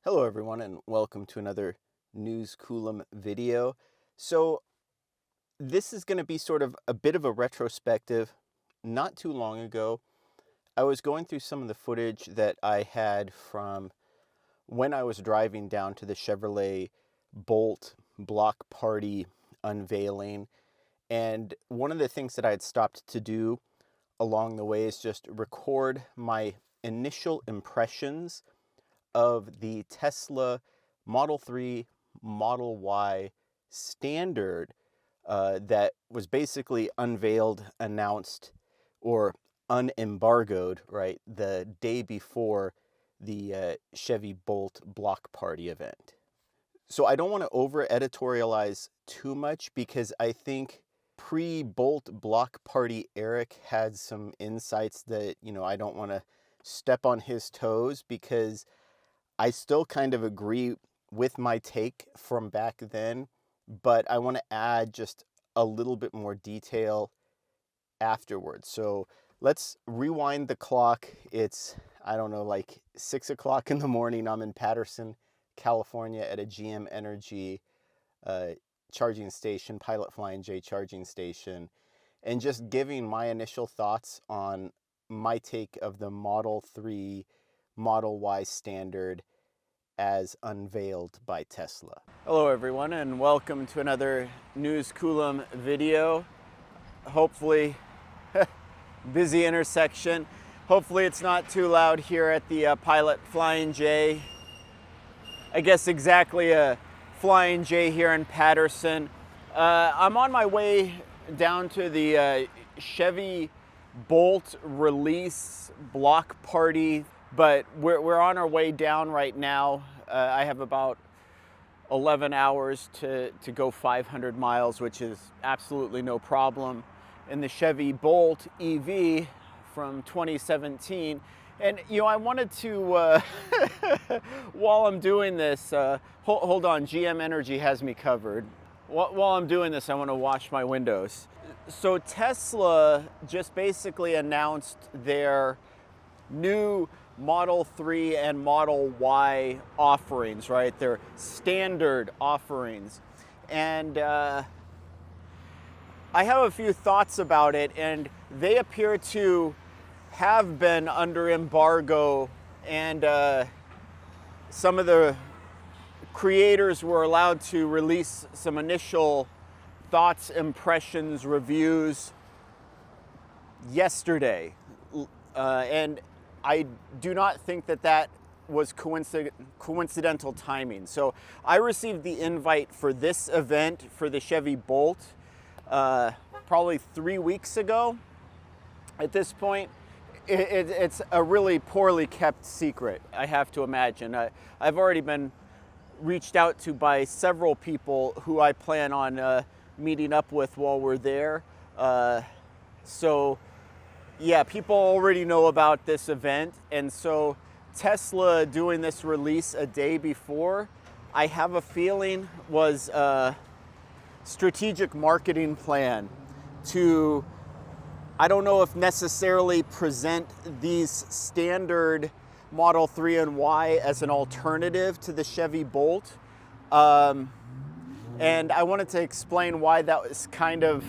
Hello everyone and welcome to another News Coolum video. So this is going to be sort of a bit of a retrospective. Not too long ago, I was going through some of the footage that I had from when I was driving down to the Chevrolet Bolt block party unveiling. And one of the things that I had stopped to do along the way is just record my initial impressions of the Tesla Model 3, Model Y standard that was basically unveiled, announced, or unembargoed, right, the day before the Chevy Bolt block party event. So I don't want to over editorialize too much because I think pre-Bolt block party Eric had some insights that, I don't want to step on his toes because I still kind of agree with my take from back then, but I want to add just a little bit more detail afterwards. So let's rewind the clock. It's, I don't know, like 6 o'clock in the morning. I'm in Patterson, California at a GM Energy charging station, Pilot Flying J charging station, and just giving my initial thoughts on my take of the Model 3, Model Y standard as unveiled by Tesla. Hello everyone and welcome to another News Coolum video. Hopefully, busy intersection. Hopefully it's not too loud here at the Pilot Flying J. I guess exactly a Flying J here in Patterson. I'm on my way down to the Chevy Bolt release block party, but we're on our way down right now. I have about 11 hours to go 500 miles, which is absolutely no problem. In the Chevy Bolt EV from 2017. And, I wanted to, while I'm doing this, hold on, GM Energy has me covered. While I'm doing this, I want to wash my windows. So Tesla just basically announced their new Model 3 and Model Y offerings, right? Their standard offerings. And I have a few thoughts about it, and they appear to have been under embargo, and some of the creators were allowed to release some initial thoughts, impressions, reviews yesterday. And I do not think that was coincidental timing. So I received the invite for this event for the Chevy Bolt probably 3 weeks ago. At this point, it's a really poorly kept secret, I have to imagine. I've already been reached out to by several people who I plan on meeting up with while we're there. So yeah, people already know about this event, and so Tesla doing this release a day before, I have a feeling was a strategic marketing plan to, I don't know if necessarily present these standard Model 3 and Y as an alternative to the Chevy Bolt. And I wanted to explain why that was kind of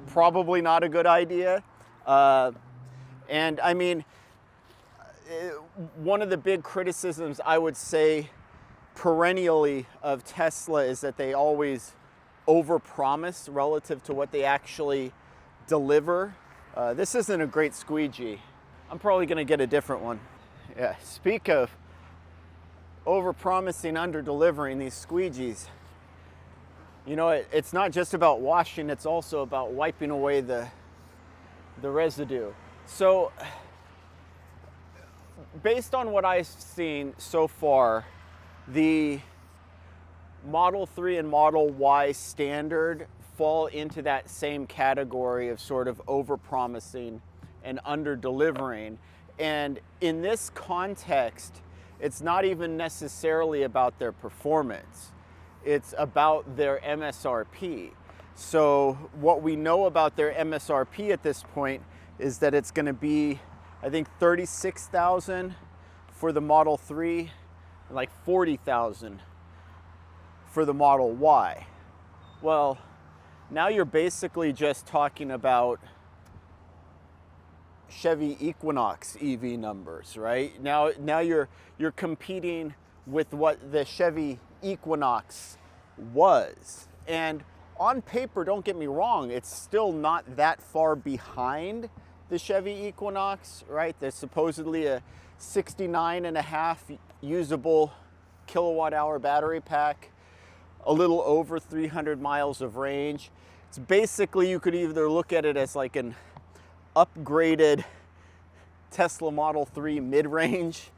probably not a good idea. And I mean, one of the big criticisms I would say perennially of Tesla is that they always overpromise relative to what they actually deliver. This isn't a great squeegee. I'm probably gonna get a different one. Yeah, speak of overpromising, under-delivering these squeegees. It's not just about washing, it's also about wiping away the residue. So, based on what I've seen so far, the Model 3 and Model Y standard fall into that same category of sort of overpromising and under-delivering. And in this context, it's not even necessarily about their performance. It's about their MSRP. So what we know about their MSRP at this point is that it's going to be, I think, $36,000 for the Model 3 like 40,000 for the Model Y. Well, now you're basically just talking about Chevy Equinox EV numbers, right? Now you're competing with what the Chevy Equinox was. And on paper, don't get me wrong, it's still not that far behind the Chevy Equinox, right? There's supposedly a 69.5 usable kilowatt hour battery pack, a little over 300 miles of range. It's basically, you could either look at it as like an upgraded Tesla Model 3 mid-range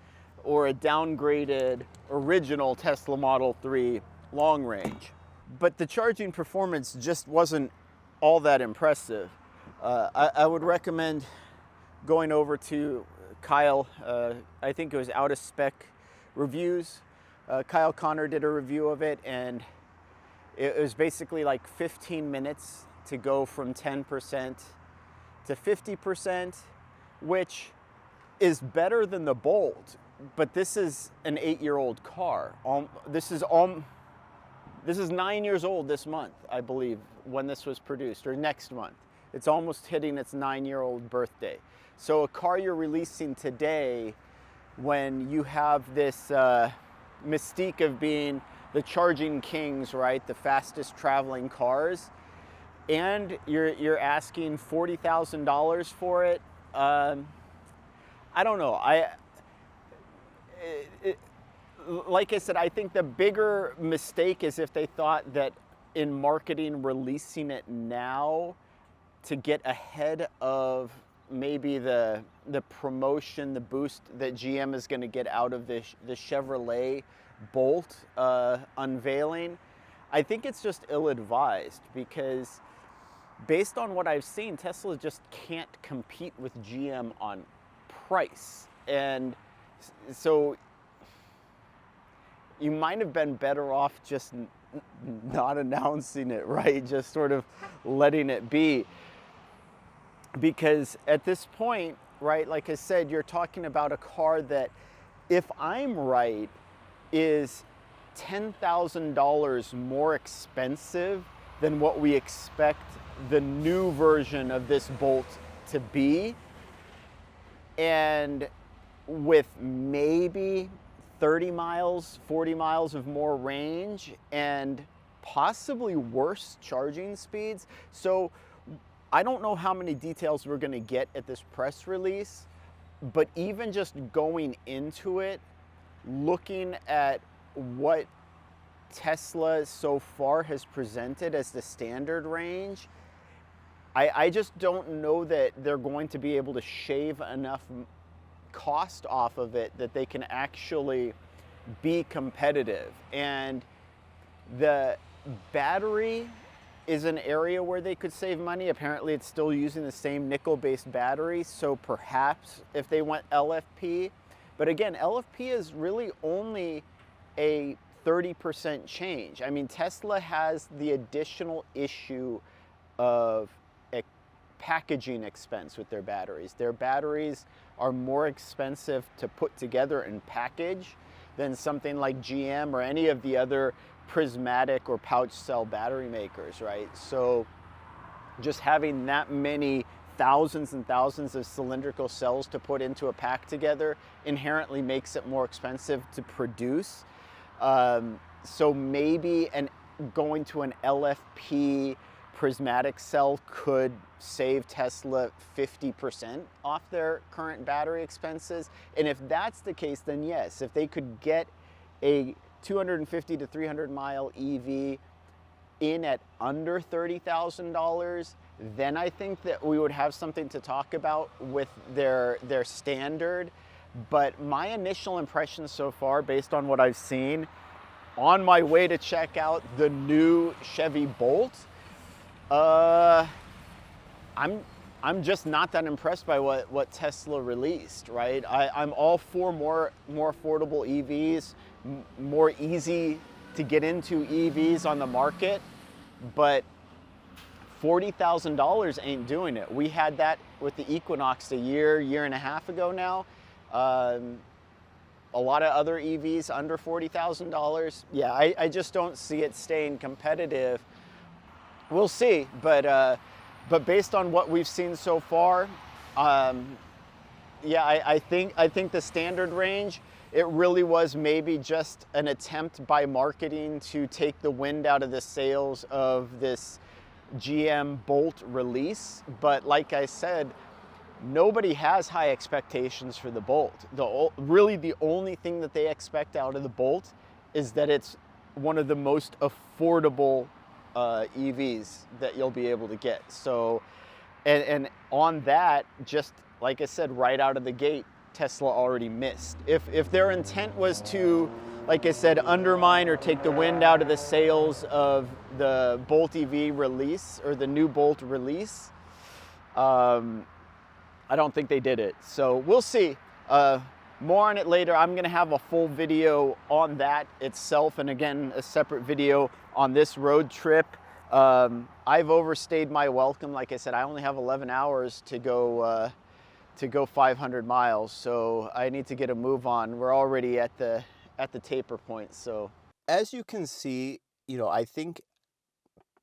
or a downgraded original Tesla Model 3 long range. But the charging performance just wasn't all that impressive. I would recommend going over to Kyle, I think it was Out of Spec Reviews. Kyle Connor did a review of it, and it was basically like 15 minutes to go from 10% to 50%, which is better than the Bolt. But this is an 8-year-old car. This is 9 years old this month, I believe, when this was produced, or next month. It's almost hitting its 9-year-old birthday. So a car you're releasing today, when you have this mystique of being the charging kings, right, the fastest traveling cars, and you're asking $40,000 for it. I don't know. Like I said, I think the bigger mistake is if they thought that in marketing, releasing it now to get ahead of maybe the promotion, the boost that GM is going to get out of the Chevrolet Bolt unveiling. I think it's just ill-advised, because based on what I've seen, Tesla just can't compete with GM on price. And so you might have been better off just not announcing it, right? Just sort of letting it be. Because at this point, right, like I said, you're talking about a car that, if I'm right, is $10,000 more expensive than what we expect the new version of this Bolt to be. And with maybe 30 miles, 40 miles of more range, and possibly worse charging speeds. So I don't know how many details we're going to get at this press release, but even just going into it, looking at what Tesla so far has presented as the standard range, I just don't know that they're going to be able to shave enough cost off of it that they can actually be competitive. And the battery is an area where they could save money. Apparently it's still using the same nickel-based battery, so perhaps if they went LFP. But again, LFP is really only a 30% change. I mean, Tesla has the additional issue of packaging expense with their batteries. Their batteries are more expensive to put together and package than something like GM or any of the other prismatic or pouch cell battery makers, right? So just having that many thousands and thousands of cylindrical cells to put into a pack together inherently makes it more expensive to produce. So maybe going to an LFP prismatic cell could save Tesla 50% off their current battery expenses. And if that's the case, then yes, if they could get a 250 to 300 mile EV in at under $30,000, then I think that we would have something to talk about with their standard. But my initial impression so far, based on what I've seen, on my way to check out the new Chevy Bolt, I'm just not that impressed by what Tesla released, right? I'm all for more affordable EVs, more easy to get into EVs on the market, but $40,000 ain't doing it. We had that with the Equinox a year and a half ago now. a lot of other EVs under $40,000. Yeah, I just don't see it staying competitive. We'll see, but based on what we've seen so far, yeah, I think the standard range, it really was maybe just an attempt by marketing to take the wind out of the sails of this GM Bolt release. But like I said, nobody has high expectations for the Bolt. Really the only thing that they expect out of the Bolt is that it's one of the most affordable EVs that you'll be able to get. So, and on that, just like I said, right out of the gate, Tesla already missed. If their intent was to, like I said, undermine or take the wind out of the sails of the Bolt EV release or the new Bolt release, I don't think they did it. So we'll see. More on it later. I'm going to have a full video on that itself, and again, a separate video on this road trip. I've overstayed my welcome. Like I said, I only have 11 hours to go 500 miles, so I need to get a move on. We're already at the taper point. So as you can see, you know, I think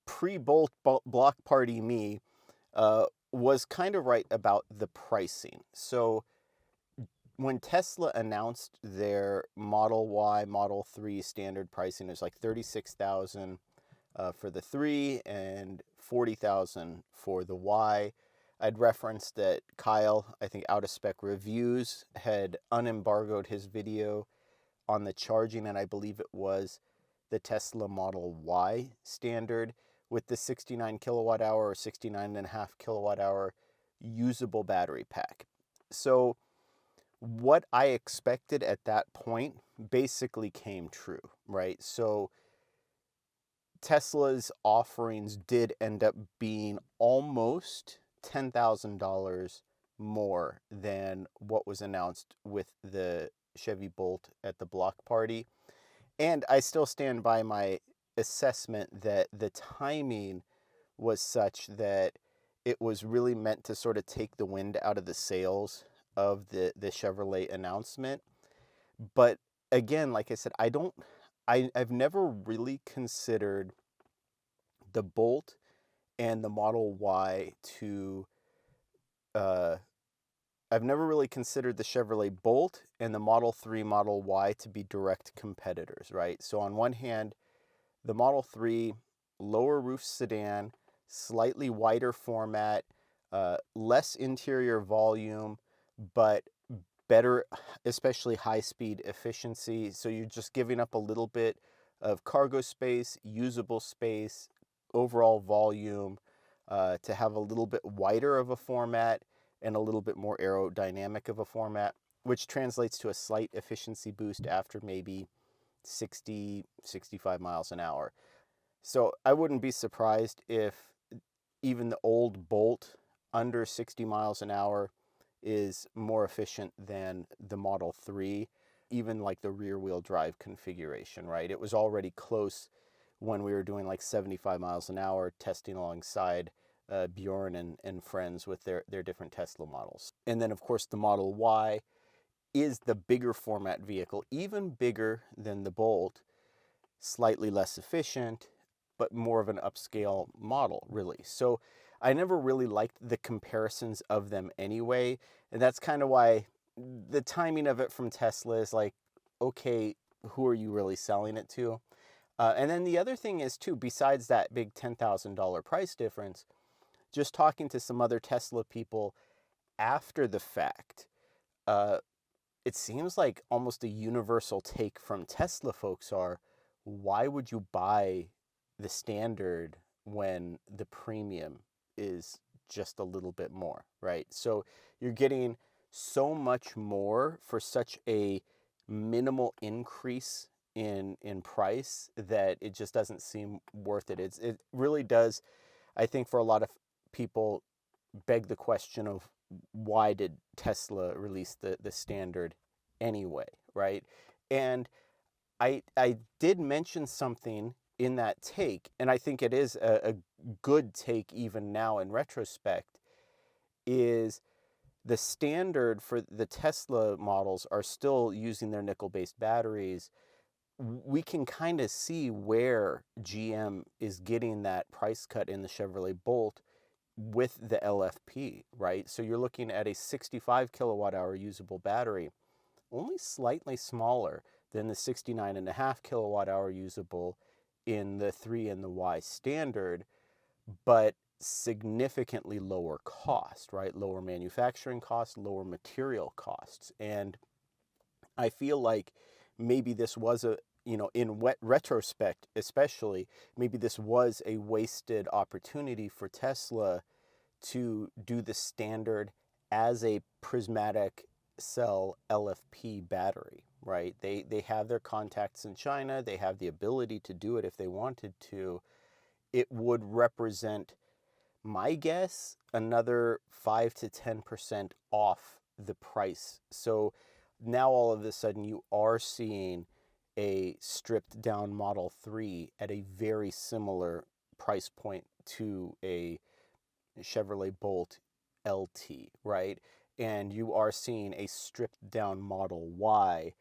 pre-Bolt block party me was kind of right about the pricing. So when Tesla announced their Model Y, Model 3 standard pricing, it was like $36,000 for the 3 and $40,000 for the Y. I'd referenced that Kyle, I think Out of Spec Reviews, had unembargoed his video on the charging, and I believe it was the Tesla Model Y standard with the 69 kilowatt hour or 69.5 kilowatt hour usable battery pack. So what I expected at that point basically came true, right? So Tesla's offerings did end up being almost $10,000 more than what was announced with the Chevy Bolt at the block party. And I still stand by my assessment that the timing was such that it was really meant to sort of take the wind out of the sails of the Chevrolet announcement. But again, like I said, I've never really considered the Bolt and the Model Y to, I've never really considered the Chevrolet Bolt and the Model 3, Model Y to be direct competitors, right? So on one hand, the Model 3, lower roof sedan, slightly wider format, less interior volume, but better, especially high-speed efficiency. So you're just giving up a little bit of cargo space, usable space, overall volume, to have a little bit wider of a format and a little bit more aerodynamic of a format, which translates to a slight efficiency boost after maybe 60, 65 miles an hour. So I wouldn't be surprised if even the old Bolt under 60 miles an hour is more efficient than the Model 3, even like the rear wheel drive configuration, right? It was already close when we were doing like 75 miles an hour testing alongside Bjorn and friends with their different Tesla models. And then of course the Model Y is the bigger format vehicle, even bigger than the Bolt, slightly less efficient, but more of an upscale model, really. So I never really liked the comparisons of them anyway, and that's kind of why the timing of it from Tesla is like, okay, who are you really selling it to? And then the other thing is too, besides that big $10,000 price difference, just talking to some other Tesla people after the fact, it seems like almost a universal take from Tesla folks are, why would you buy the standard when the premium is just a little bit more, right? So you're getting so much more for such a minimal increase in price that it just doesn't seem worth it. It really does, I think, for a lot of people, beg the question of why did Tesla release the standard anyway, right? And I did mention something in that take, and I think it is a good take even now in retrospect, is The standard for the Tesla models are still using their nickel-based batteries. We can kind of see where GM is getting that price cut in the Chevrolet Bolt with the LFP, right? So you're looking at a 65 kilowatt hour usable battery, only slightly smaller than the 69.5 kilowatt hour usable in the 3 and the Y standard, but significantly lower cost, right? Lower manufacturing costs, lower material costs. And I feel like maybe this was a, in retrospect, especially, maybe this was a wasted opportunity for Tesla to do the standard as a prismatic cell LFP battery, right? They have their contacts in China. They have the ability to do it if they wanted to. It would represent, my guess, another 5 to 10% off the price. So now all of a sudden you are seeing a stripped down Model 3 at a very similar price point to a Chevrolet Bolt LT, right? And you are seeing a stripped down Model Y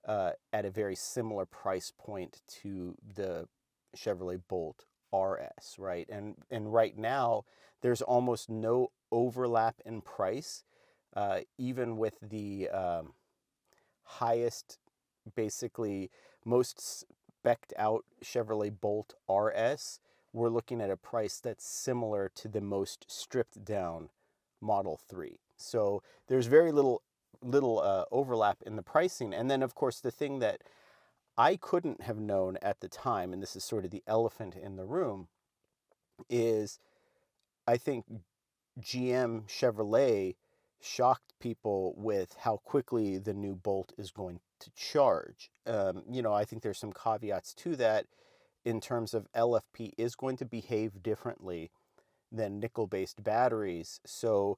at a very similar price point to the Chevrolet Bolt RS, right? And right now, there's almost no overlap in price, even with the highest, basically most specced out Chevrolet Bolt RS. We're looking at a price that's similar to the most stripped down Model 3. So there's very little overlap in the pricing. And then, of course, the thing that I couldn't have known at the time, and this is sort of the elephant in the room, is I think GM Chevrolet shocked people with how quickly the new Bolt is going to charge. I think there's some caveats to that in terms of LFP is going to behave differently than nickel-based batteries. So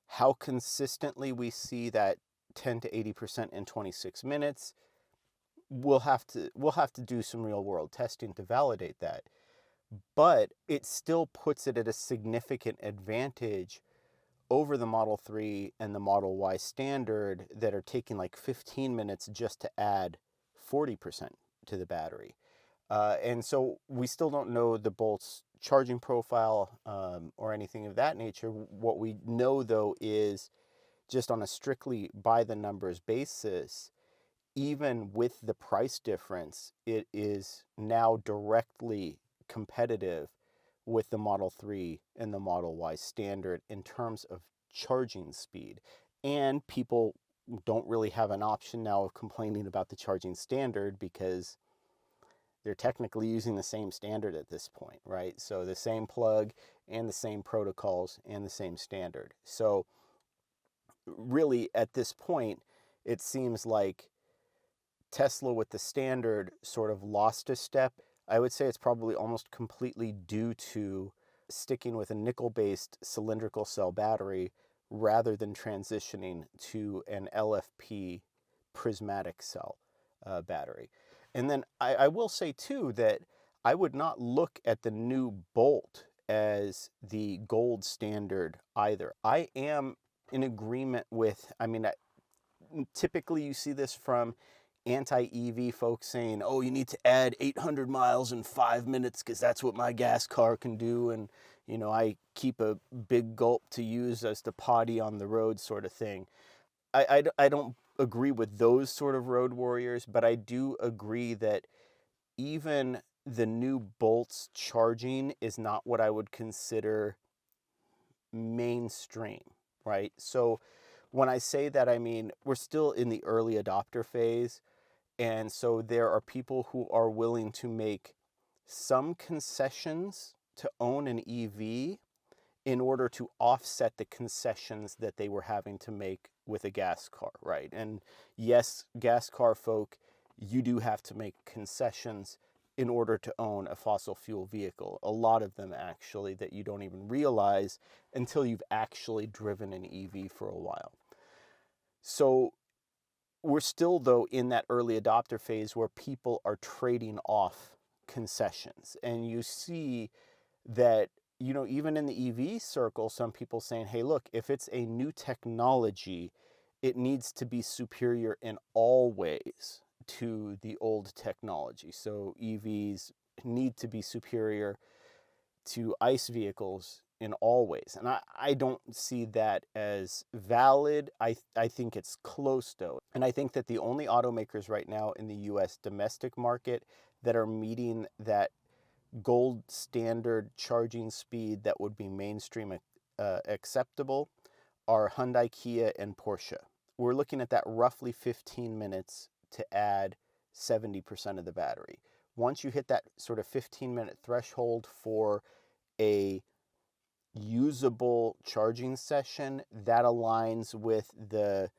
how consistently we see that 10 to 80% in 26 minutes, we'll have to do some real world testing to validate that. But it still puts it at a significant advantage over the Model 3 and the Model Y standard that are taking like 15 minutes just to add 40% to the battery. And so we still don't know the Bolt's charging profile or anything of that nature. What we know, though, is just on a strictly by the numbers basis, even with the price difference, it is now directly competitive with the Model 3 and the Model Y standard in terms of charging speed. And people don't really have an option now of complaining about the charging standard because they're technically using the same standard at this point, right? So the same plug and the same protocols and the same standard. So really at this point, it seems like Tesla with the standard sort of lost a step. I would say it's probably almost completely due to sticking with a nickel-based cylindrical cell battery rather than transitioning to an LFP prismatic cell battery. And then I will say too that I would not look at the new Bolt as the gold standard either. I am in agreement with, typically you see this from anti-EV folks saying, oh, you need to add 800 miles in 5 minutes because that's what my gas car can do. And, I keep a big gulp to use as the potty on the road sort of thing. I don't agree with those sort of road warriors, but I do agree that even the new Bolt's charging is not what I would consider mainstream, right? So when I say that, I mean, we're still in the early adopter phase. And so there are people who are willing to make some concessions to own an EV in order to offset the concessions that they were having to make with a gas car, right? And yes, gas car folk, you do have to make concessions in order to own a fossil fuel vehicle. A lot of them actually that you don't even realize until you've actually driven an EV for a while. So we're still, though, in that early adopter phase where people are trading off concessions. And you see that even in the EV circle, some people saying, hey, look, if it's a new technology, it needs to be superior in all ways to the old technology. So EVs need to be superior to ICE vehicles in all ways. And I don't see that as valid. I think it's close though. And I think that the only automakers right now in the US domestic market that are meeting that gold standard charging speed that would be mainstream acceptable are Hyundai, Kia, and Porsche. We're looking at that roughly 15 minutes to add 70% of the battery. Once you hit that sort of 15-minute threshold for a usable charging session, that aligns with the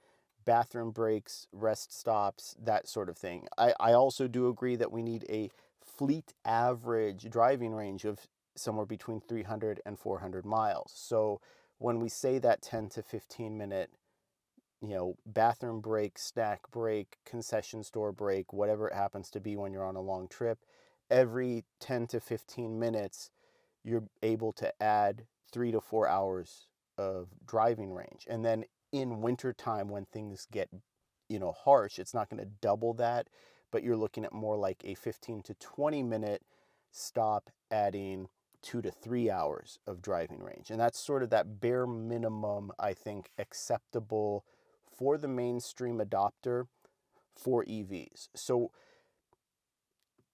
bathroom breaks, rest stops, that sort of thing. I also do agree that we need a fleet average driving range of somewhere between 300 and 400 miles. So when we say that 10 to 15 minute, bathroom break, snack break, concession store break, whatever it happens to be when you're on a long trip, every 10 to 15 minutes, you're able to add 3 to 4 hours of driving range. And then in wintertime, when things get, harsh, it's not going to double that, but you're looking at more like a 15 to 20 minute stop, adding 2 to 3 hours of driving range. And that's sort of that bare minimum, I think, acceptable for the mainstream adopter for EVs. So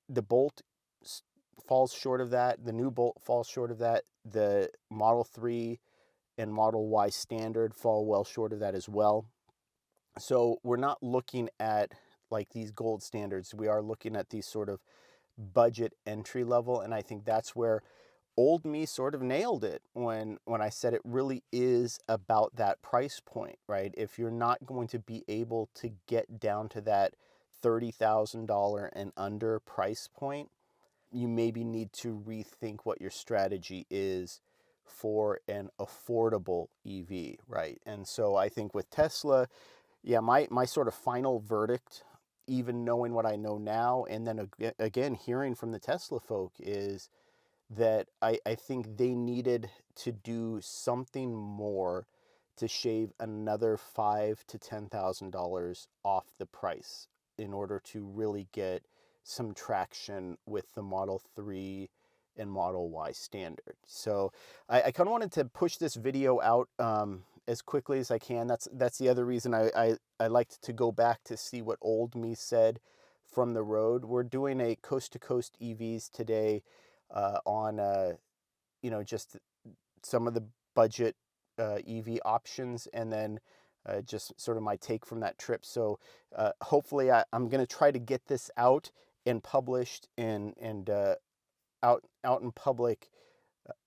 the Bolt falls short of that. The new Bolt falls short of that. The Model 3 and Model Y standard fall well short of that as well. So we're not looking at like these gold standards. We are looking at these sort of budget entry level. And I think that's where old me sort of nailed it when I said it really is about that price point, right? If you're not going to be able to get down to that $30,000 and under price point, you maybe need to rethink what your strategy is for an affordable EV, right? And so I think with Tesla, yeah, my sort of final verdict, even knowing what I know now, and then again, hearing from the Tesla folk, is that I think they needed to do something more to shave another $5,000 to $10,000 off the price in order to really get some traction with the Model 3 and Model Y standard. So I kind of wanted to push this video out as quickly as I can. That's the other reason I liked to go back to see what old me said from the road. We're doing a coast to coast EVs today on just some of the budget EV options, and then just sort of my take from that trip. So hopefully I'm going to try to get this out and published and out in public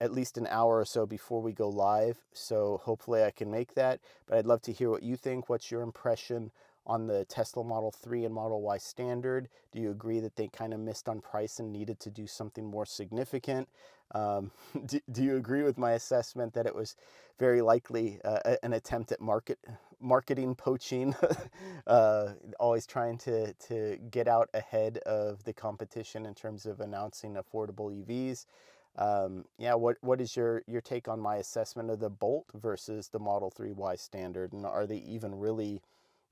at least an hour or so before we go live. So hopefully I can make that. But I'd love to hear what you think. What's your impression on the Tesla Model 3 and Model Y standard? Do you agree that they kind of missed on price and needed to do something more significant? Do you agree with my assessment that it was very likely an attempt at marketing poaching, always trying to get out ahead of the competition in terms of announcing affordable EVs? What is your take on my assessment of the Bolt versus the Model 3Y standard, and are they even really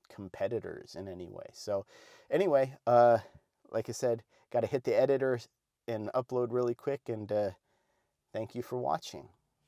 competitors in any way? So anyway, like I said, got to hit the editor and upload really quick, and thank you for watching.